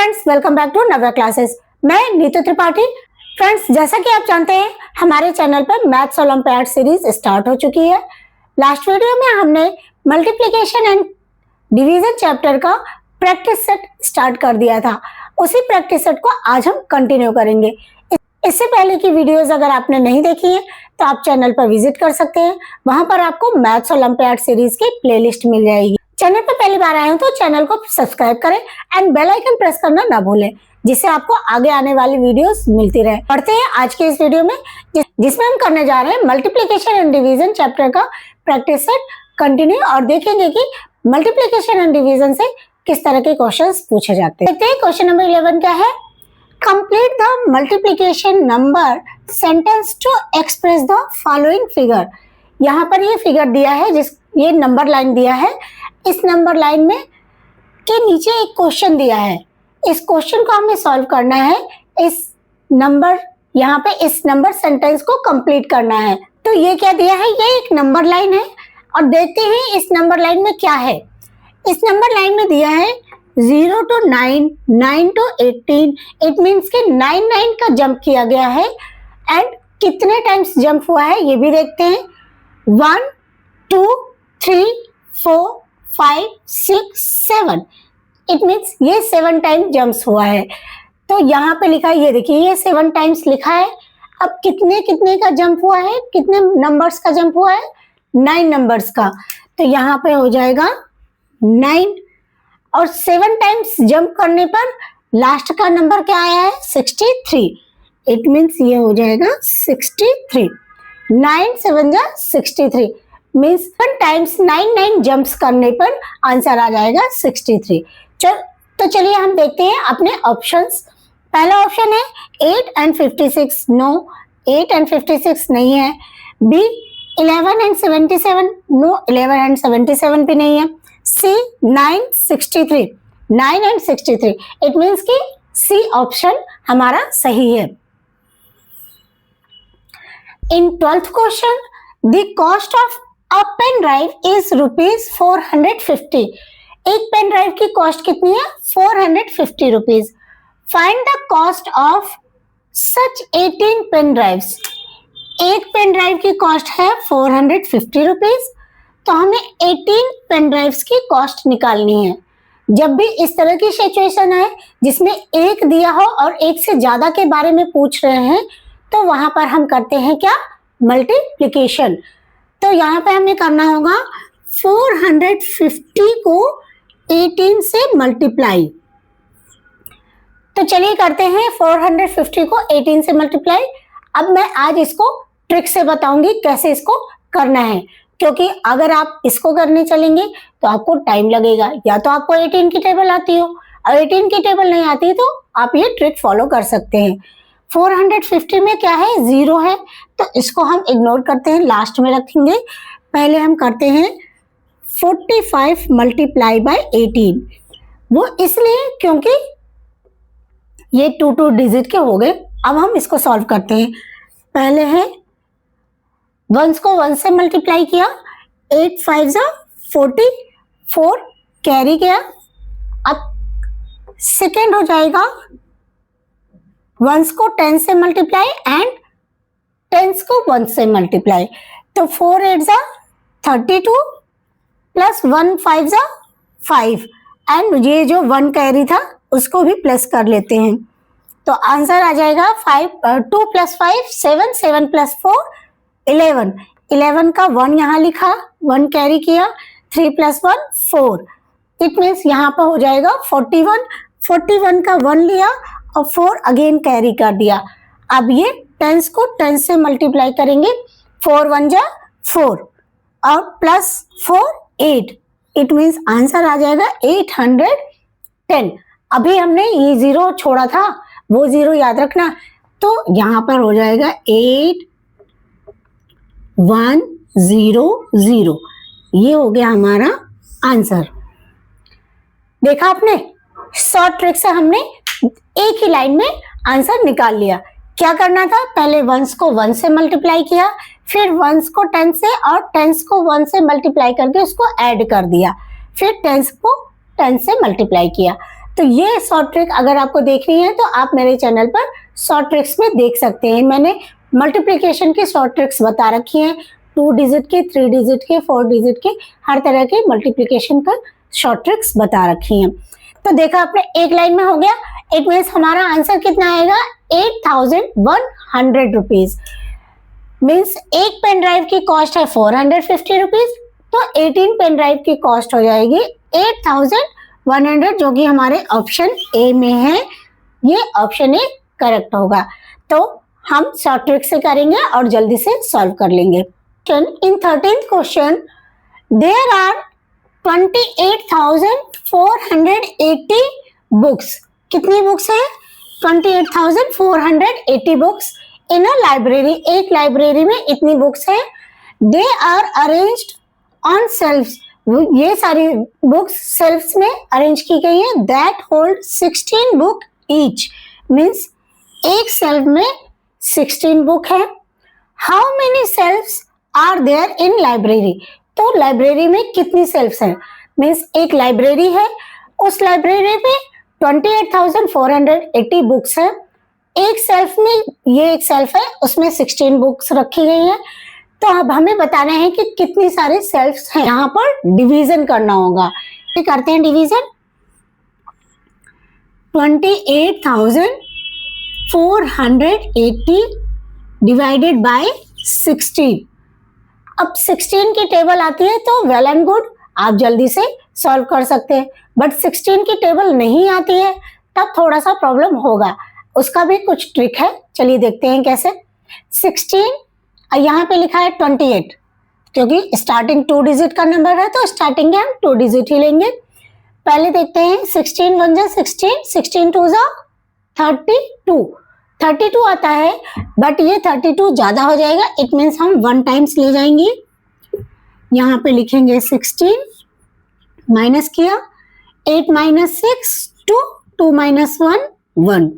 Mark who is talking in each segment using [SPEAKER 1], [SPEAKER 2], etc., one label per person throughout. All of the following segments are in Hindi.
[SPEAKER 1] Friends, welcome back to Navya classes. मैं नीतू त्रिपाठी। फ्रेंड्स, जैसा कि आप जानते हैं हमारे चैनल पर मैथ्स ओलंपियाड सीरीज स्टार्ट हो चुकी है। लास्ट वीडियो में हमने मल्टीप्लिकेशन एंड डिवीजन चैप्टर का प्रैक्टिस सेट स्टार्ट कर दिया था। उसी प्रैक्टिस सेट को आज हम कंटिन्यू करेंगे। इससे पहले की वीडियोस अगर आपने नहीं देखी है तो आप चैनल पर विजिट कर सकते हैं। वहां पर आपको मैथ्स ओलंपियाड सीरीज की प्लेलिस्ट मिल जाएगी। चैनल पर पहली बार आए हो तो चैनल को सब्सक्राइब करें एंड बेल आइकन प्रेस करना ना भूलें, जिससे आपको आगे आने वाली वीडियोस मिलती रहे। पढ़ते हैं आज के इस वीडियो में, जिसमें हम करने जा रहे हैं मल्टीप्लिकेशन एंड डिवीजन चैप्टर का प्रैक्टिस सेट कंटिन्यू और देखेंगे कि मल्टीप्लिकेशन एंड डिवीजन से किस तरह के क्वेश्चंस पूछे जाते हैं। देखते हैं क्वेश्चन नंबर 11 क्या है। Complete the multiplication number sentence to express the following figure. यहाँ पर ये फिगर दिया है, ये नंबर लाइन दिया है। इस नंबर लाइन में के नीचे एक क्वेश्चन दिया है। इस क्वेश्चन को हमें सॉल्व करना है। इस नंबर यहाँ पे इस नंबर सेंटेंस को कंप्लीट करना है। तो ये क्या दिया है, ये एक नंबर लाइन है और देखते हैं इस नंबर लाइन में क्या है। इस नंबर लाइन में दिया है 0 to 9, 9 to 18। इट मीन्स कि 9 का जंप किया गया है एंड कितने टाइम्स जंप हुआ है ये भी देखते हैं। 1 2 3 4 5 6 7। इट मीन्स ये 7 टाइम्स जंप्स हुआ है। तो यहाँ पे लिखा है, ये देखिए ये 7 टाइम्स लिखा है। अब कितने कितने का जंप हुआ है, कितने नंबर्स का जंप हुआ है, 9 नंबर्स का। तो यहाँ पे हो जाएगा 9 और 7 टाइम्स जंप करने पर लास्ट का नंबर क्या आया है, 63। इट मीन्स ये हो जाएगा 63। 9 7 जा 63 मीन्स 7 टाइम्स 9 जंप्स करने पर आंसर आ जाएगा 63। तो चलिए हम देखते हैं अपने ऑप्शंस। पहला ऑप्शन है 8 and 56। नो, 8 and 56 नहीं है। B 11 and 77। नो, 11 and 77 भी नहीं है। सी 9 63। 9 and 63। इट मीन्स कि सी ऑप्शन हमारा सही है। In 12th question, the cost of a pen drive is ₹450। एक पेन ड्राइव की कॉस्ट कितनी है, 450 rupees. Find the cost of such 18 pen drives. एक पेन ड्राइव की कॉस्ट है 450 रुपीज, तो हमें 18 पेन ड्राइव्स की कॉस्ट निकालनी है। जब भी इस तरह की सिचुएशन है जिसमें एक दिया हो और एक से ज्यादा के बारे में पूछ रहे हैं, तो वहां पर हम करते हैं क्या, मल्टीप्लिकेशन। तो यहाँ पे हमें करना होगा 450 को 18 से मल्टीप्लाई। तो चलिए करते हैं 450 को 18 से मल्टीप्लाई। अब मैं आज इसको ट्रिक से बताऊंगी कैसे इसको करना है, क्योंकि अगर आप इसको करने चलेंगे तो आपको टाइम लगेगा। या तो आपको 18 की टेबल आती हो, और 18 की टेबल नहीं आती तो आप ये ट्रिक फॉलो कर सकते हैं। 450 में क्या है, 0 है, तो इसको हम इग्नोर करते हैं, लास्ट में रखेंगे। पहले हम करते हैं 45 मल्टीप्लाई बाय 18। वो इसलिए क्योंकि ये 2 डिजिट के हो गए। अब हम इसको सॉल्व करते हैं। पहले है 1 को 1 से मल्टीप्लाई किया, 8 5 जा 44 कैरी किया। अब सेकेंड हो जाएगा 1 को 10 से मल्टीप्लाई एंड 10 को 1 से मल्टीप्लाई। तो 4 8 जा 32 प्लस 1 5 जा 5 एंड ये जो 1 कैरी था उसको भी प्लस कर लेते हैं। तो आंसर आ जाएगा 2 + 5 7, 7 + 4 11। 11 का 1 यहाँ लिखा, 1 कैरी किया, 3 + 1 4। इट मीन्स यहाँ पर हो जाएगा 41। 41 का 1 लिया और 4 अगेन कैरी कर दिया। अब ये 10 को 10 से मल्टीप्लाई करेंगे, 4 1 जा 4 और प्लस 4 8। इट मीन्स आंसर आ जाएगा 810। अभी हमने ये 0 छोड़ा था, वो 0 याद रखना। तो यहाँ पर हो जाएगा 8 1 0 0। ये हो गया हमारा आंसर। देखा आपने, शॉर्ट ट्रिक से हमने एक ही लाइन में आंसर निकाल लिया। क्या करना था, पहले 1 को 1 से मल्टीप्लाई किया, फिर 1 को 10 से और 10 को 1 से मल्टीप्लाई करके उसको ऐड कर दिया, फिर 10 को 10 से मल्टीप्लाई किया। तो ये शॉर्ट ट्रिक अगर आपको देखनी है तो आप मेरे चैनल पर शॉर्ट ट्रिक्स में देख सकते हैं। मैंने मल्टीप्लिकेशन की शॉर्ट ट्रिक्स बता रखी हैं, 2 डिजिट के, 3 डिजिट के, 4 डिजिट के, हर तरह के मल्टीप्लिकेशन का शॉर्ट ट्रिक्स बता रखी हैं। तो देखा आपने, एक लाइन में हो गया। इट मीन्स हमारा आंसर कितना आएगा, 8100 रुपीज। मीन्स एक पेन ड्राइव की कॉस्ट है 450 रुपीज, तो 18 पेन ड्राइव की कॉस्ट हो जाएगी 8100, जो कि हमारे ऑप्शन ए में है। ये ऑप्शन ए करेक्ट होगा। तो हम शॉर्ट ट्रिक से करेंगे और जल्दी से सॉल्व कर लेंगे। In 13th question there are 28,480 books. कितनी बुक्स है, 28,480 बुक्स इन अ लाइब्रेरी। एक लाइब्रेरी में इतनी बुक्स है। They are arranged on shelves. ये सारी बुक्स शेल्फ्स में अरेंज की गई है। That hold 16 book each. Means एक शेल्फ में 16 बुक है। How many shelves are there in library. तो लाइब्रेरी में कितनी शेल्फ्स हैं। मीन्स एक लाइब्रेरी है, उस लाइब्रेरी में 28,480 बुक्स है। एक शेल्फ में, ये एक शेल्फ है, उसमें 16 बुक्स रखी गई है। तो अब हमें बताना है कि कितनी सारे शेल्फ्स हैं। यहाँ पर डिवीजन करना होगा। करते हैं डिवीजन। 28,480 divided by 16। अब 16 की टेबल आती है तो वेल एंड गुड, आप जल्दी से सॉल्व कर सकते हैं। बट 16 की टेबल नहीं आती है तब थोड़ा सा प्रॉब्लम होगा। उसका भी कुछ ट्रिक है, चलिए देखते हैं कैसे। 16 यहाँ पे लिखा है 28, क्योंकि स्टार्टिंग 2 डिजिट का नंबर है तो स्टार्टिंग के हम 2 डिजिट ही लेंगे। पहले देखते हैं 16 1 जा 16, 16 2 जा 32, 32 आता है, बट ये 32 ज्यादा हो जाएगा। इट मीन्स हम 1 टाइम्स ले जाएंगे। यहाँ पे लिखेंगे 16, माइनस किया, 8 - 6 2, 2 - 1 1।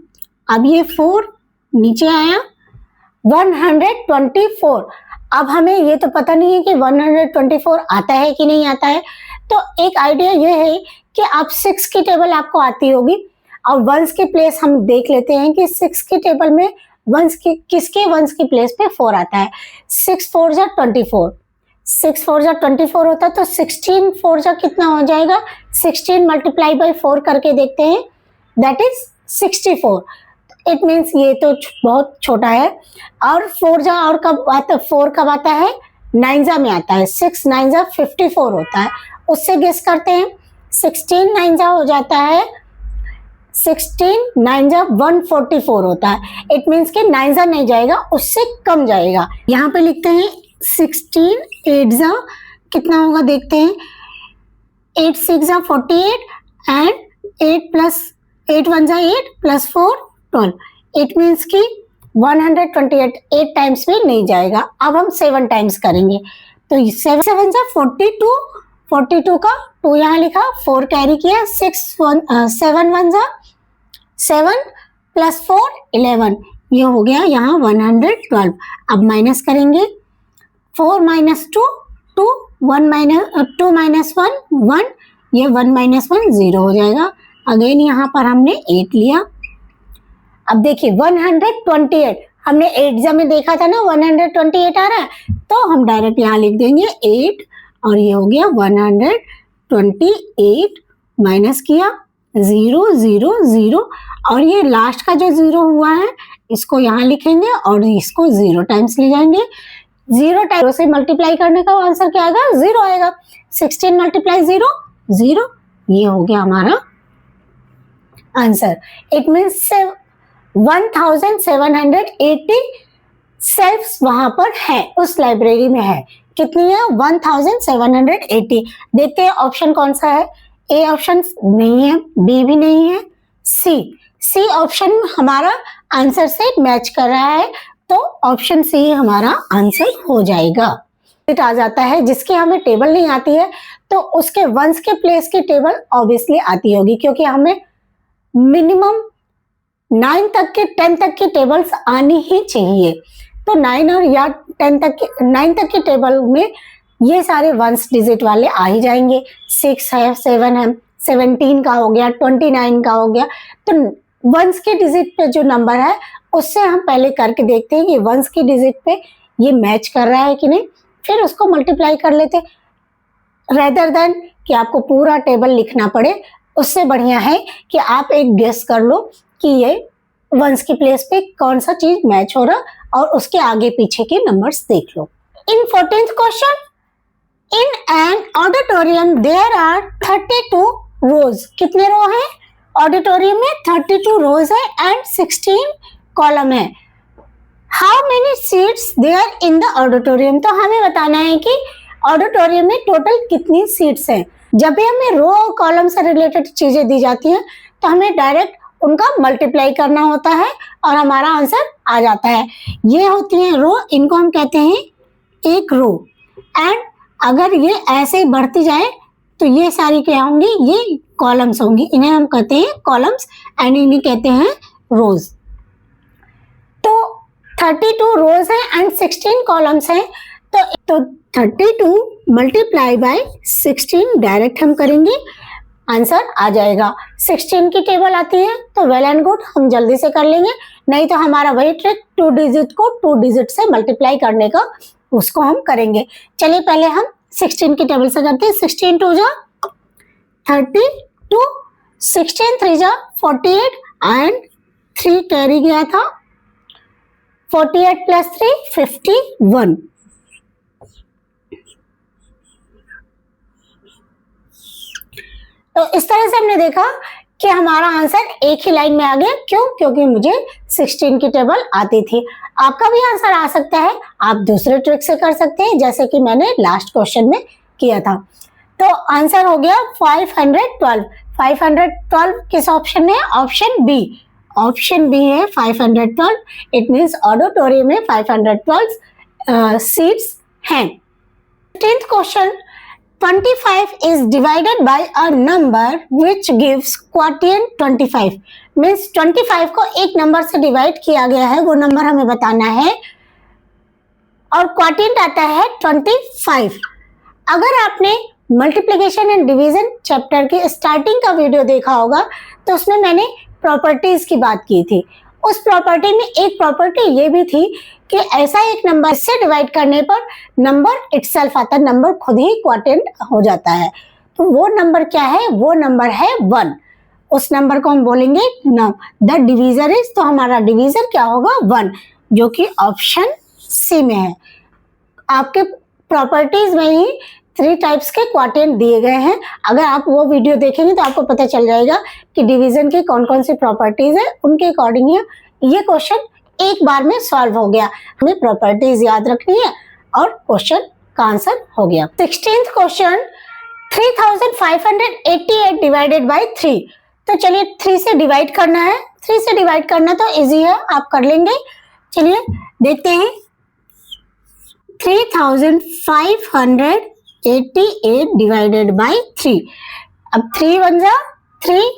[SPEAKER 1] अब ये 4 नीचे आया, 124। अब हमें ये तो पता नहीं है कि 124 आता है कि नहीं आता है। तो एक आइडिया ये है कि आप 6 की टेबल आपको आती होगी और वंस की प्लेस हम देख लेते हैं कि 6 की टेबल में किसके वंस की प्लेस पे 4 आता है। 6 4 जा 24, 6 4 जा 24 होता है, तो 16 4 जा कितना हो जाएगा, 16 मल्टीप्लाई बाई 4 करके देखते हैं, दैट इज 64। इट मीन्स ये तो बहुत छोटा है। और 4 जा और कब आता है, 4 कब आता है, 9 जा में आता है। 6 9 जा 54 होता है। उससे गेस करते हैं, 16 9 जा हो जाता है, 16 9 जा 144 होता है। इट मीन्स कि 9 जा नहीं जाएगा, उससे कम जाएगा। यहाँ पे लिखते हैं 16 8 जा कितना होगा, देखते हैं। 8 6 जा 48 एंड 8 + 8 1 जा 8 + 4 12। इट मीन्स कि 128 8 टाइम्स में नहीं जाएगा। अब हम 7 टाइम्स करेंगे, तो 7 7 जा 42, 42 का 2 यहाँ लिखा, 4 कैरी किया, 7 1 जा 7 + 4 11। ये हो गया यहाँ 112। अब माइनस करेंगे, 4 - 2 2, 2 - 1 1, ये 1 - 1 0 हो जाएगा। अगेन यहाँ पर हमने 8 लिया। अब देखिए 128, हमने 8 जा में देखा था ना 128 आ रहा है, तो हम डायरेक्ट यहाँ लिख देंगे 8 और ये हो गया 128। माइनस किया 0 0 0 और ये लास्ट का जो 0 हुआ है इसको यहाँ लिखेंगे और इसको 0 टाइम्स ले जाएंगे। 0 टाइम से मल्टीप्लाई करने का आंसर क्या आएगा, 0 आएगा। 16 × 0 0, ये हो गया हमारा आंसर। इट मीन्स 1780 शेल्फ्स वहां पर है, उस लाइब्रेरी में है। कितनी है, 1780। देखते हैं ऑप्शन कौन सा है। ए ऑप्शन नहीं है, बी भी नहीं है, सी ऑप्शन हमारा आंसर से मैच कर रहा है, तो ऑप्शन सी हमारा आंसर हो जाएगा। आ जाता है जिसकी हमें टेबल नहीं आती है तो उसके वंस के प्लेस की टेबल ऑब्वियसली आती होगी, क्योंकि हमें मिनिमम 9 तक के 10 तक की टेबल्स आनी ही चाहिए। तो 9 और या 9 तक की टेबल में ये सारे वंस डिजिट वाले आ ही जाएंगे। 6 है, 7 है, 17 का हो गया, 29 का हो गया। तो वंस के डिजिट पे जो नंबर है उससे हम पहले करके देखते हैं कि वंस की डिजिट पे ये मैच कर रहा है कि नहीं, फिर उसको मल्टीप्लाई कर लेते। रेदर देन कि आपको पूरा टेबल लिखना पड़े, उससे बढ़िया है कि आप एक गेस कर लो कि ये वंस की प्लेस पे कौन सा चीज मैच हो रहा और उसके आगे पीछे के नंबर्स देख लो। In 14th question, in an auditorium there are 32 rows. कितने रो हैं ऑडिटोरियम में? 32 रोज है एंड 16 कॉलम है। How many seats there in the auditorium? तो हमें बताना है कि ऑडिटोरियम में टोटल कितनी सीट्स हैं। जब भी हमें रो और कॉलम से रिलेटेड चीजें दी जाती हैं तो हमें डायरेक्ट उनका मल्टीप्लाई करना होता है और हमारा आंसर आ जाता है। ये होती है रो, इनको हम कहते हैं एक रो। एंड अगर ये ऐसे बढ़ती जाए तो ये सारी क्या होंगी? ये कॉलम्स होंगी, इन्हें हम कहते हैं कॉलम्स एंड इन्हें कहते हैं रोज। तो 32 रोज है एंड 16 कॉलम्स हैं, तो 32 मल्टीप्लाई बाय 16 डायरेक्ट हम करेंगे, आंसर आ जाएगा। 16 की टेबल आती है तो वेल एंड गुड, हम जल्दी से कर लेंगे। नहीं तो हमारा वही ट्रिक 2 डिजिट को 2 डिजिट से मल्टीप्लाई करने का, उसको हम करेंगे। चलिए पहले हम 16 की टेबल से करते हैं। 16 2 जा 32, 16 3 जा 48 एंड 3 कैरी गया था, 48 प्लस 3 51। तो इस तरह से हमने देखा कि हमारा आंसर एक ही लाइन में आ गया। क्यों? क्योंकि मुझे 16 की टेबल आती थी। आपका भी आंसर आ सकता है, आप दूसरे ट्रिक से कर सकते हैं जैसे कि मैंने लास्ट क्वेश्चन में किया था। तो आंसर हो गया 512। 512 किस ऑप्शन में है? Option B. ऑप्शन बी है 512। इट मीन्स ऑडिटोरियम में 512 सीट्स हैं। 10th question, 25 is divided by a number which gives quotient 25. Means 25 को एक नंबर से डिवाइड किया गया है, वो नंबर हमें बताना है और क्वोटिएंट आता है 25। अगर आपने मल्टीप्लिकेशन एंड डिवीजन चैप्टर के स्टार्टिंग का वीडियो देखा होगा तो उसमें मैंने प्रॉपर्टीज की बात की थी। उस प्रॉपर्टी में एक प्रॉपर्टी ये भी थी कि ऐसा एक नंबर से डिवाइड करने पर नंबर इटसेल्फ आता है, नंबर खुद ही क्वोटिएंट हो जाता है। तो वो नंबर क्या है? वो नंबर है 1। उस नंबर को हम बोलेंगे नो द डिवीजर इज, तो हमारा डिवीजर क्या होगा? 1, जो कि ऑप्शन सी में है। आपके प्रॉपर्टीज में ही 3 टाइप्स के क्वोटिएंट दिए गए हैं। अगर आप वो वीडियो देखेंगे तो आपको पता चल जाएगा कि डिवीजन की कौन कौन सी प्रॉपर्टीज है, उनके अकॉर्डिंग ये क्वेश्चन एक बार में सॉल्व हो गया। हमें प्रॉपर्टीज याद रखनी है और क्वेश्चन का आंसर हो गया। 16th question, 3588 divided by 3। तो चलिए 3 से डिवाइड करना है। 3 से डिवाइड करना तो इजी है, आप कर लेंगे। चलिए देखते हैं। 3588 डिवाइडेड बाय 3। अब 3 1 जा 3,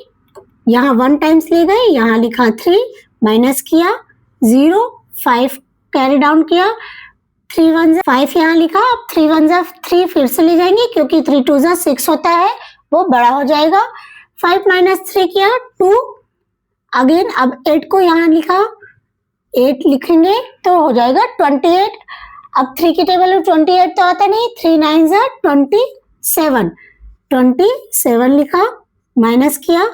[SPEAKER 1] यहाँ 1 टाइम्स ले गए, यहाँ लिखा 3, माइनस किया 0, 5 कैरी डाउन किया, 3 1 जा 5 यहाँ लिखा। अब 3 1 जा 3 फिर से ले जाएंगे क्योंकि 3 2 जा 6 होता है, वो बड़ा हो जाएगा। 5 माइनस 3 किया 2, अगेन अब 8 को यहाँ लिखा, 8 लिखेंगे तो हो जाएगा 28। अब 3 की टेबल में 28 तो आता नहीं, 3 9 जा 27, 27 लिखा, माइनस किया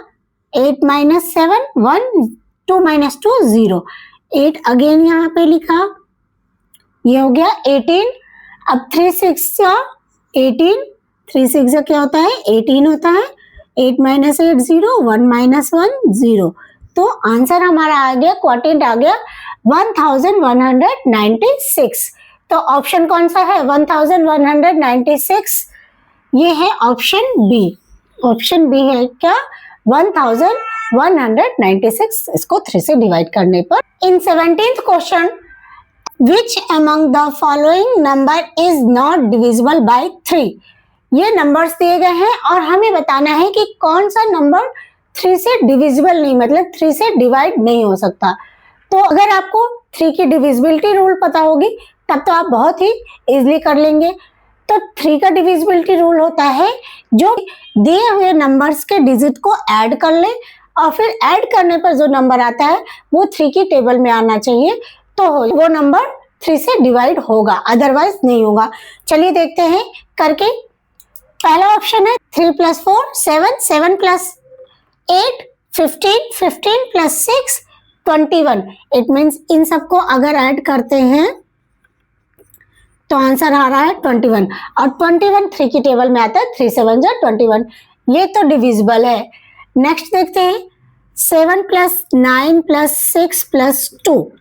[SPEAKER 1] 8 माइनस 7 1, 2 माइनस 2 0, 8 अगेन यहाँ पे लिखा, ये हो गया 18। अब 3 6 जा 18, 3 6 जा क्या होता है? 18 होता है। 8 माइनस 8 0, 1 माइनस 1 0। तो आंसर हमारा आ गया, क्वोटिएंट आ गया 1196। तो ऑप्शन कौन सा है? 1196, ये है ऑप्शन बी। ऑप्शन बी है क्या? 1196, इसको 3 से डिवाइड करने पर। इन 17th question, which among the following number is not divisible by 3। ये नंबर्स दिए गए हैं और हमें बताना है कि कौन सा नंबर 3 से डिविजिबल नहीं, मतलब 3 से डिवाइड नहीं हो सकता। तो अगर आपको 3 की डिविजिबिलिटी रूल पता होगी तब तो आप बहुत ही इजीली कर लेंगे। तो 3 का डिविजिबिलिटी रूल होता है जो दिए हुए नंबर्स के डिजिट को ऐड कर ले और फिर ऐड करने पर जो नंबर आता है वो 3 की टेबल में आना चाहिए, तो वो नंबर 3 से डिवाइड होगा, अदरवाइज नहीं होगा। चलिए देखते हैं करके। पहला ऑप्शन है 3 + 4 7, 7 + 8 15, 15 + 6 21। इट मीन्स इन सबको अगर ऐड करते हैं तो आंसर आ रहा है 21, और 21 3 की टेबल में आता है, 3 7 जा 21। ये तो डिविजिबल है। नेक्स्ट देखते हैं 7 + 9 + 6 + 2।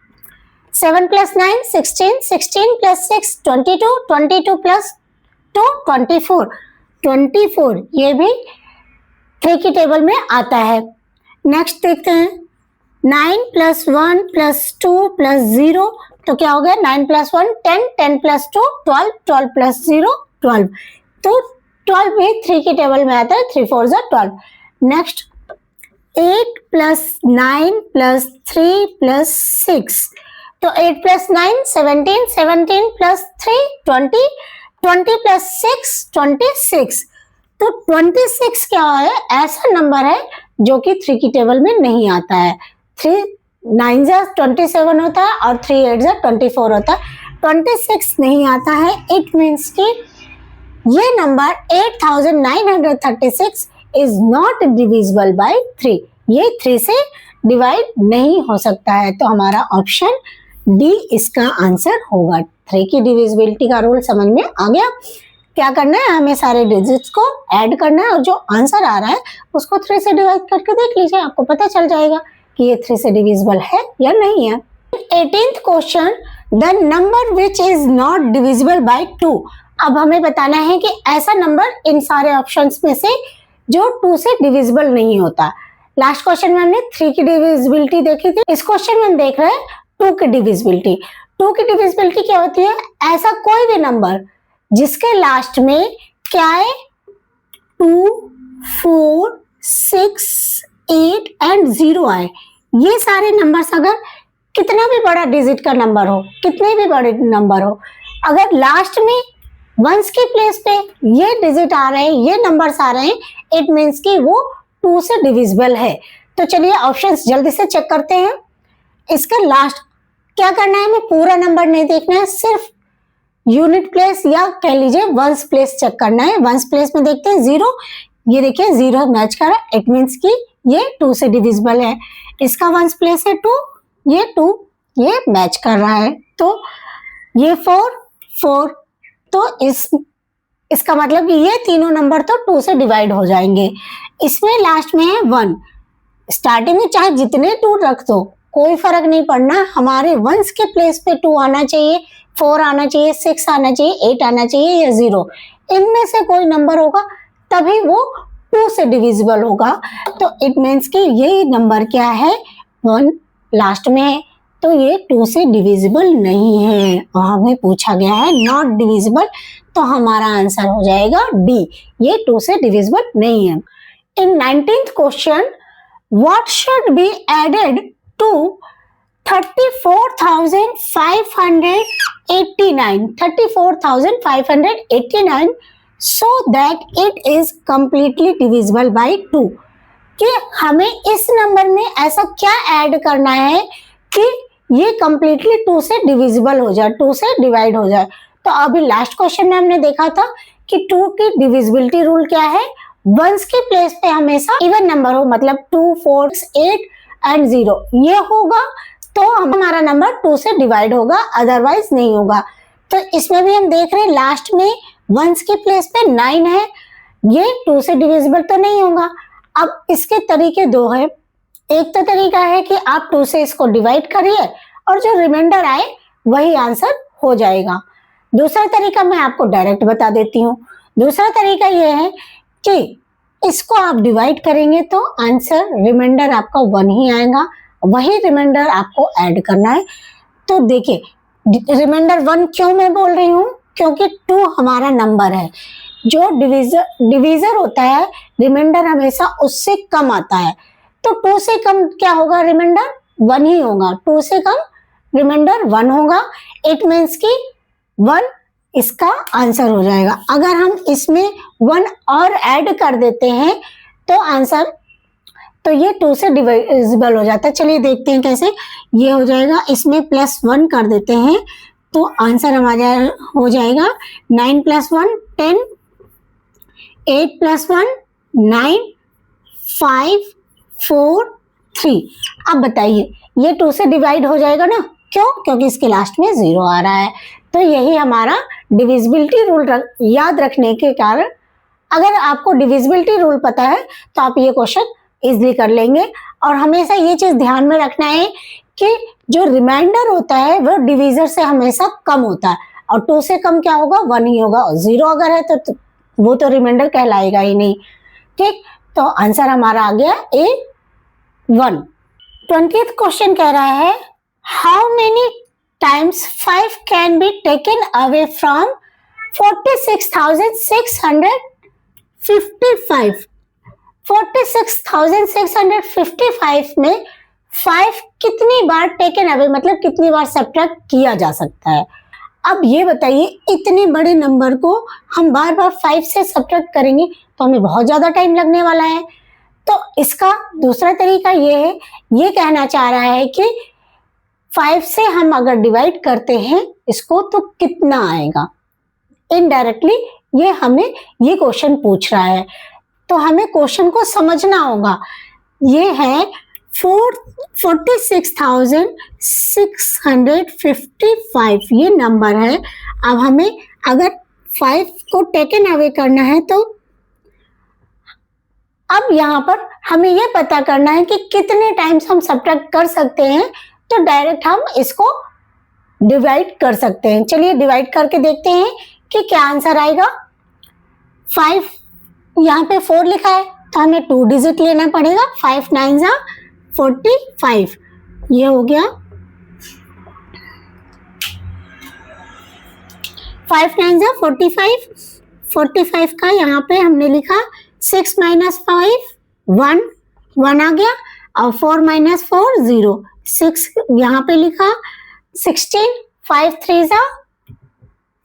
[SPEAKER 1] 7 + 9 16, 16 + 6 22, 22 + 2 24, 24 ये भी 3 की टेबल में आता है। नेक्स्ट देखते हैं 9 + 1 + 2 + 0, तो क्या हो गया 9 + 1 10, 10 + 2 12, 12 + 0 12, तो 12 भी 3 की टेबल में आता है, 3 4 जा 12। नेक्स्ट 8 + 9 + 3 + 6, तो 8 + 9 17, 17 + 3 20, 20 + 6 26, तो 26 क्या है, ऐसा नंबर है जो कि 3 की टेबल में नहीं आता है। 3 9 जा 27 होता है और 3 8 जा 24 होता है, 26 नहीं आता है। इट मीन्स कि ये number 8936 is not divisible by 3, ये 3 से डिवाइड नहीं हो सकता है, तो हमारा ऑप्शन डी इसका आंसर होगा। 3 की डिविजिबिलिटी का रूल समझ में आ गया। क्या करना है, हमें सारे डिजिट्स को ऐड करना है और जो आंसर आ रहा है उसको 3 से डिवाइड करके देख लीजिए, आपको पता चल जाएगा कि ये 3 से डिविजिबल है या नहीं है। 18th question, the number which is not divisible by 2। अब हमें बताना है कि ऐसा नंबर इन सारे ऑप्शंस में से जो 2 से डिविजिबल नहीं होता। लास्ट क्वेश्चन में हमने 3 की डिविजिबिलिटी देखी थी, इस क्वेश्चन में हम देख रहे हैं 2 की डिविजिबिलिटी। 2 की डिविजिबिलिटी क्या होती है, ऐसा कोई भी नंबर जिसके लास्ट में क्या है 2 4 6 8 एंड 0 आए, ये सारे नंबर्स अगर कितना भी बड़ा डिजिट का नंबर हो, कितने भी बड़े नंबर हो, अगर लास्ट में वंस की प्लेस पे ये डिजिट आ रहे हैं, ये नंबर्स आ रहे हैं, इट मीन्स कि वो 2 से डिविजिबल है। तो चलिए ऑप्शंस जल्दी से चेक करते हैं। इसका लास्ट क्या करना है, हमें पूरा नंबर नहीं देखना है, सिर्फ यूनिट प्लेस या कह लीजिए वंस प्लेस चेक करना है। वंस प्लेस में देखते हैं 0, ये देखिए 0 मैच कर रहा है, इट मीन्स कि ये 2 से डिविजिबल है। इसका वंस प्लेस है 2, ये 2 ये मैच कर रहा है, तो ये 4 4, तो इसका मतलब कि ये तीनों नंबर तो 2 से डिवाइड हो जाएंगे। इसमें लास्ट में है 1, स्टार्टिंग में चाहे जितने 2 रख दो कोई फर्क नहीं पड़ना, हमारे वंस के प्लेस पे 2 आना चाहिए, 4 आना चाहिए, 6 आना चाहिए, 8 आना चाहिए या 0, इनमें से कोई नंबर होगा तभी वो 2 से डिविजिबल होगा। तो इट मीन्स कि ये नंबर क्या है 1 लास्ट में है, तो ये 2 से डिविजिबल नहीं है, हमें पूछा गया है नॉट डिविजिबल, तो हमारा आंसर हो जाएगा डी, ये 2 से डिविजिबल नहीं है। In 19th question, what should be added to 34,589 so that it is completely divisible by 2, कि हमें इस नंबर में ऐसा क्या ऐड करना है कि ये कंप्लीटली 2 से डिविजिबल हो जाए, 2 से डिवाइड हो जाए। तो अभी लास्ट क्वेश्चन में हमने देखा था कि 2 की डिविजिबिलिटी रूल क्या है, वंस के प्लेस पे हमेशा इवन नंबर हो, मतलब 2 4 8 एंड 0 ये होगा तो हमारा नंबर 2 से डिवाइड होगा, अदरवाइज नहीं होगा। तो इसमें भी हम देख रहे हैं लास्ट में वंस के प्लेस पे 9 है, ये 2 से डिविजिबल तो नहीं होगा। अब इसके तरीके 2 है, एक तो तरीका है कि आप 2 से इसको डिवाइड करिए और जो रिमाइंडर आए वही आंसर हो जाएगा। दूसरा तरीका मैं आपको डायरेक्ट बता देती हूँ। दूसरा तरीका यह है कि इसको आप डिवाइड करेंगे तो आंसर रिमाइंडर आपका 1 ही आएगा, वही रिमाइंडर आपको ऐड करना है। तो देखिए रिमाइंडर 1 क्यों मैं बोल रही हूँ, क्योंकि 2 हमारा नंबर है, जो डिवीजर होता है रिमाइंडर हमेशा उससे कम आता है, तो 2 से कम क्या होगा, रिमाइंडर 1 ही होगा, 2 से कम रिमाइंडर 1 होगा। इट मीन्स कि 1 इसका आंसर हो जाएगा। अगर हम इसमें 1 और ऐड कर देते हैं तो आंसर, तो ये 2 से डिविजिबल हो जाता है। चलिए देखते हैं कैसे। ये हो जाएगा, इसमें +1 कर देते हैं तो आंसर हमारा हो जाएगा 9 + 1 10, 8 + 1 9, 5 4 3। अब बताइए ये 2 से डिवाइड हो जाएगा ना, क्यों? क्योंकि इसके लास्ट में 0 आ रहा है। तो यही हमारा डिविजिबिलिटी रूल याद रखने के कारण, अगर आपको डिविजिबिलिटी रूल पता है तो आप ये क्वेश्चन इजीली कर लेंगे। और हमेशा ये चीज ध्यान में रखना है कि जो रिमाइंडर होता है वो डिविजर से हमेशा कम होता है, और 2 से कम क्या होगा? 1 ही होगा। 0 अगर है तो वो तो रिमाइंडर कहलाएगा ही नहीं। ठीक, तो आंसर हमारा आ गया A1। 20th क्वेश्चन कह रहा है, how many times 5 can be taken away from 46,655। 46,655 में 5 कितनी बार टेकन अवे, मतलब कितनी बार सब्ट्रैक्ट किया जा सकता है। अब ये बताइए, इतने बड़े नंबर को हम बार बार 5 से सब्ट्रैक्ट करेंगे तो हमें बहुत ज्यादा टाइम लगने वाला है। तो इसका दूसरा तरीका ये है, ये कहना चाह रहा है कि 5 से हम अगर डिवाइड करते हैं इसको तो कितना आएगा। इनडायरेक्टली ये हमें ये क्वेश्चन पूछ रहा है, तो हमें क्वेश्चन को समझना होगा। ये है 46,655 ये नंबर है। अब हमें अगर 5 को टेकन अवे करना है तो अब यहाँ पर हमें ये पता करना है कि कितने टाइम्स हम सब्ट्रैक्ट कर सकते हैं, तो डायरेक्ट हम इसको डिवाइड कर सकते हैं। चलिए डिवाइड करके देखते हैं कि क्या आंसर आएगा। 5 यहाँ पे 4 लिखा है तो हमें 2 डिजिट लेना पड़ेगा। 5 9 जा 45, ये हो गया 5 9 जा 45। 45 का यहाँ पे हमने लिखा 6 - 5 1 1 आ गया, और 4 - 4 0 6 यहाँ पे लिखा 16। 5 3 जा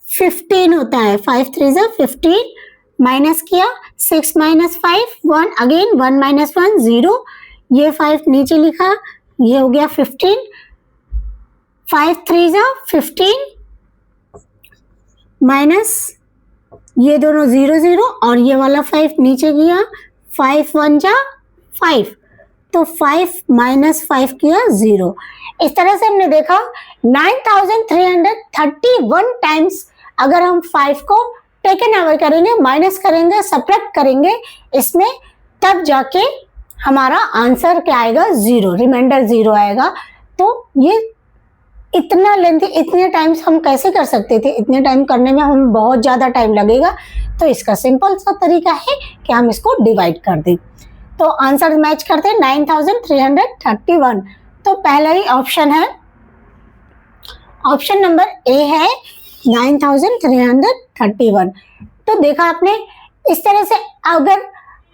[SPEAKER 1] 15 होता है, 5 3 जा 15 माइनस किया, 6 - 5 1 अगेन 1 - 1 0, ये 5 नीचे लिखा, ये हो गया 15। 5 3 जा 15 माइनस ये दोनों 0 0 और ये वाला 5 नीचे किया, 5 1 जा 5, तो 5 - 5 किया 0। इस तरह से हमने देखा 9331 टाइम्स अगर हम 5 को टेकन अवे करेंगे, माइनस करेंगे, सब्ट्रैक्ट करेंगे इसमें, तब जाके हमारा आंसर क्या आएगा? 0, रिमाइंडर 0 आएगा। तो ये इतना लेंथी, इतने टाइम्स हम कैसे कर सकते थे? इतने टाइम करने में हमें बहुत ज़्यादा टाइम लगेगा, तो इसका सिंपल सा तरीका है कि हम इसको डिवाइड कर दें। तो आंसर मैच करते हैं 9331। तो पहला ही ऑप्शन है, ऑप्शन नंबर ए है 9331। तो देखा आपने, इस तरह से अगर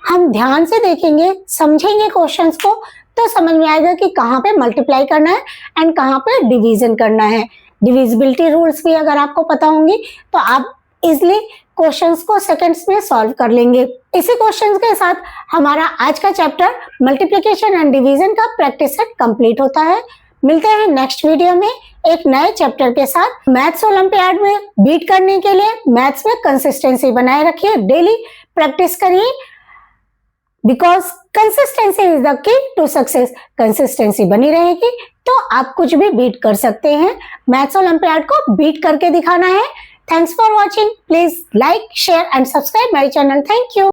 [SPEAKER 1] हम ध्यान से देखेंगे, समझेंगे क्वेश्चंस को, तो समझ में आएगा कि कहाँ पे मल्टीप्लाई करना है एंड कहाँ पे डिवीजन करना है। डिविजिबिलिटी रूल्स भी अगर आपको पता होंगी तो आप इजिली क्वेश्चंस को सेकंड्स में सॉल्व कर लेंगे। इसी क्वेश्चंस के साथ हमारा आज का चैप्टर मल्टीप्लिकेशन एंड डिवीजन का प्रैक्टिस सेट कंप्लीट होता है। मिलते हैं नेक्स्ट वीडियो में एक नए चैप्टर के साथ। मैथ्स ओलंपियाड में बीट करने के लिए मैथ्स में कंसिस्टेंसी बनाए रखिए, डेली प्रैक्टिस करिए, because consistency is the key to success. Consistency बनी रहेगी तो आप कुछ भी बीट कर सकते हैं। मैथ्स ओलंपियाड को बीट करके दिखाना है। Thanks for watching. Please like, share and subscribe my channel. Thank you.